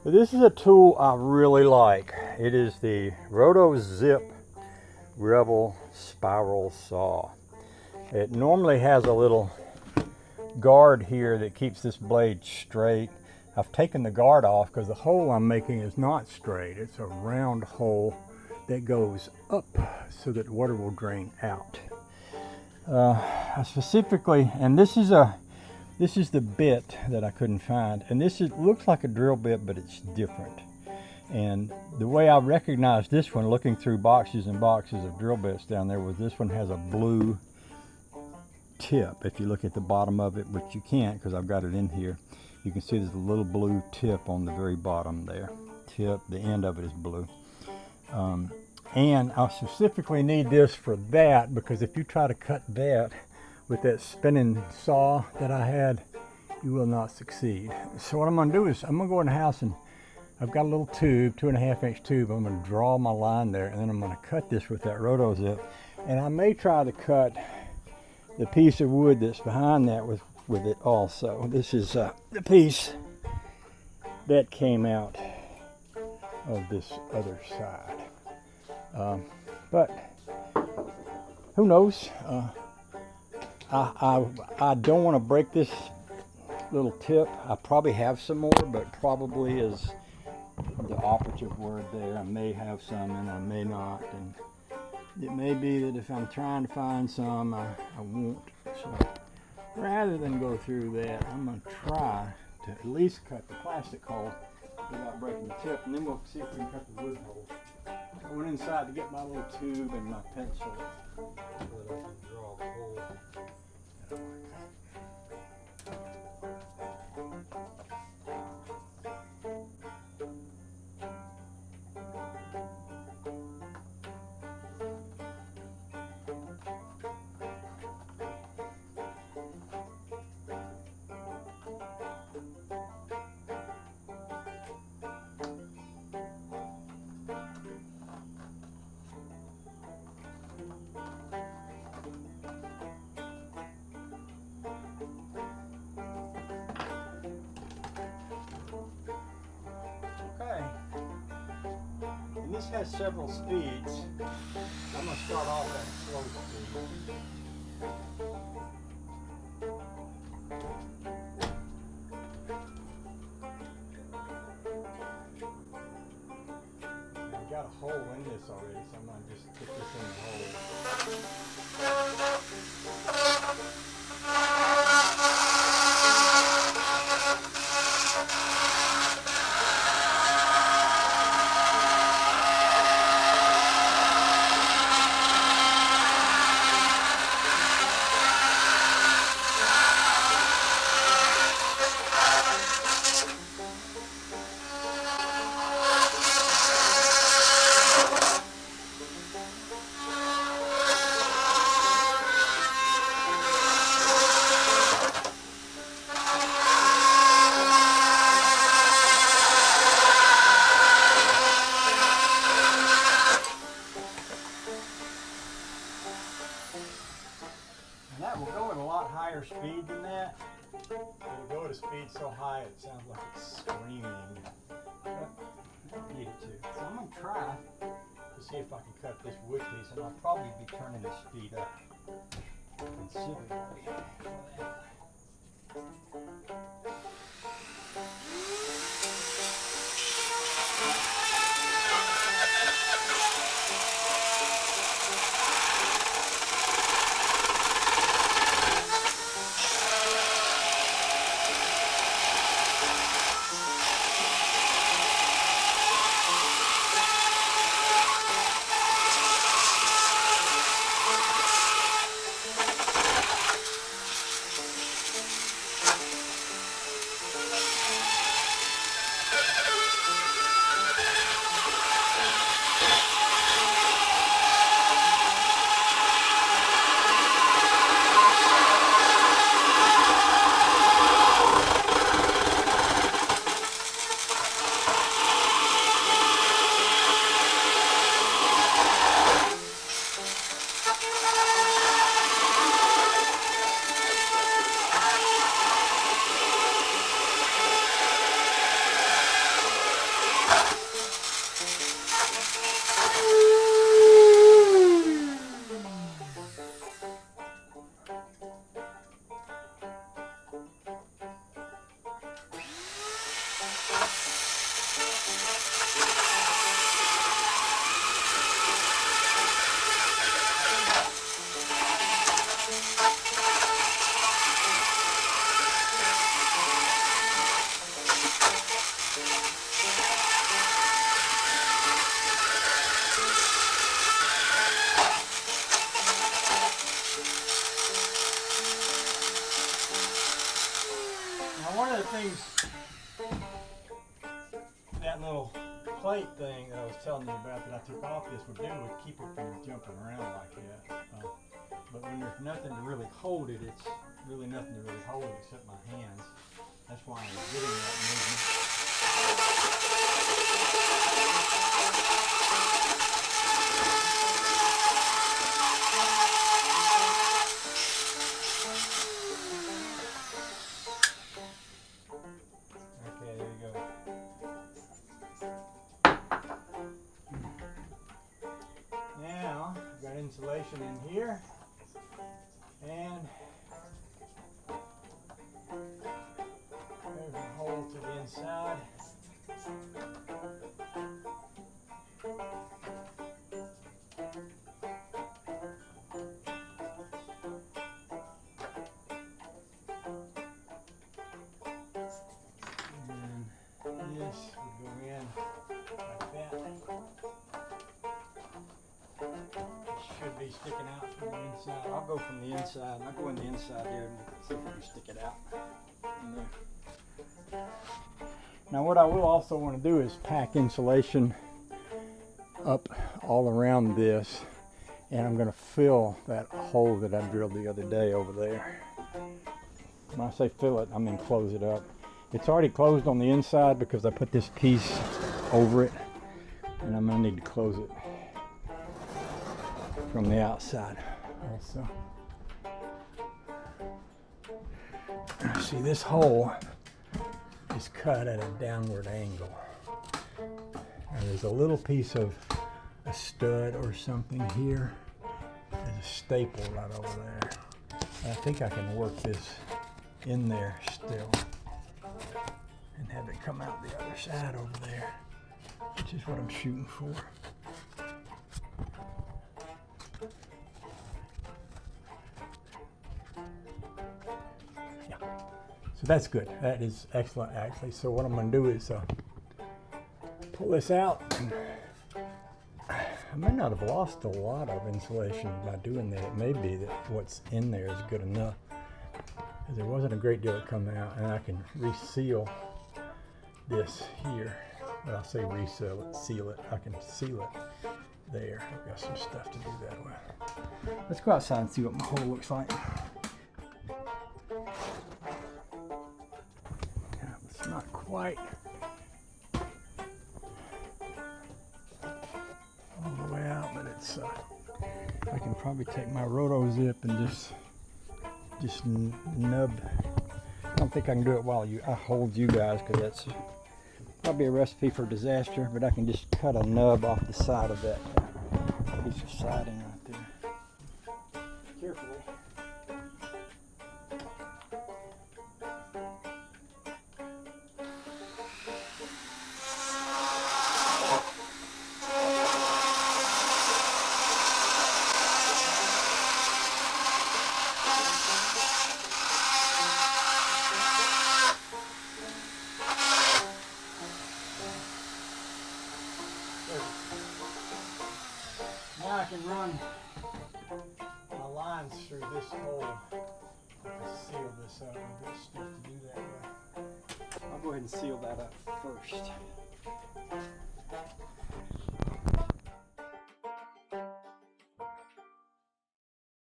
This is a tool I really like. It is the Roto Zip Rebel Spiral Saw. It normally has a little guard here that keeps this blade straight. I've taken the guard off because the hole I'm making is not straight. It's a round hole that goes up so that water will drain out. I specifically, and this is the bit that I couldn't find, and looks like a drill bit, but it's different. And the way I recognized this one, looking through boxes and boxes of drill bits down there, was this one has a blue tip. If you look at the bottom of it, which you can't because I've got it in here, you can see there's a little blue tip on the very bottom there. The end of it is blue. And I specifically need this for that, because if you try to cut that with that spinning saw that I had, you will not succeed. So what I'm going to do is I'm going to go in the house, and I've got a little tube, 2.5 inch tube. I'm going to draw my line there, and then I'm going to cut this with that Roto Zip. And I may try to cut the piece of wood that's behind that with it also. This is the piece that came out of this other side. But who knows? I don't want to break this little tip. I probably have some more, but probably is the operative word there. I may have some and I may not. And it may be that if I'm trying to find some, I won't. So rather than go through that, I'm going to try to at least cut the plastic hole without breaking the tip, and then we'll see if we can cut the wood hole. I went inside to get my little tube and my pencil so that I can draw a hole. And this has several speeds. I'm going to start off at a slow speed. I've got a hole in this already, so I'm going to just put this in the hole. And that will go at a lot higher speed than that. It'll go at a speed so high it sounds like it's screaming. But I don't need it to. So I'm going to try to see if I can cut this wood piece, and I'll probably be turning the speed up considerably for that. that little plate thing that I was telling you about that I took off this would do would keep it from jumping around like that. But when there's nothing to really hold it, it's really nothing to really hold it except my hands. That's why I'm getting that movement. Okay, there you go. Now, I've got insulation in here, and there's a hole to the inside. And this would go in like that. Should be sticking out from the inside. I'll go from the inside. I'll go in the inside there and see if I can stick it out in there. Now what I will also want to do is pack insulation up all around this, and I'm going to fill that hole that I drilled the other day over there. When I say fill it, I mean close it up. It's already closed on the inside because I put this piece over it, and I'm going to need to close it from the outside also. See, this hole is cut at a downward angle. Now, there's a little piece of a stud or something here. There's a staple right over there. I think I can work this in there still and have it come out the other side over there, which is what I'm shooting for. So that's good. That is excellent, actually. So what I'm going to do is pull this out. And I may not have lost a lot of insulation by doing that. It may be that what's in there is good enough, because there wasn't a great deal that come out, and I can reseal this here. Well, I'll say reseal it, seal it. I can seal it there. I've got some stuff to do that with. Let's go outside and see what my hole looks like. Not quite all the way out, but it's I can probably take my Roto zip and just nub. I don't think I can do it while I hold you guys, because that's probably a recipe for disaster, but I can just cut a nub off the side of that piece of siding right there carefully. Now I can run my lines through this hole. Seal this up. I've got stuff to do that with. I'll go ahead and seal that up first.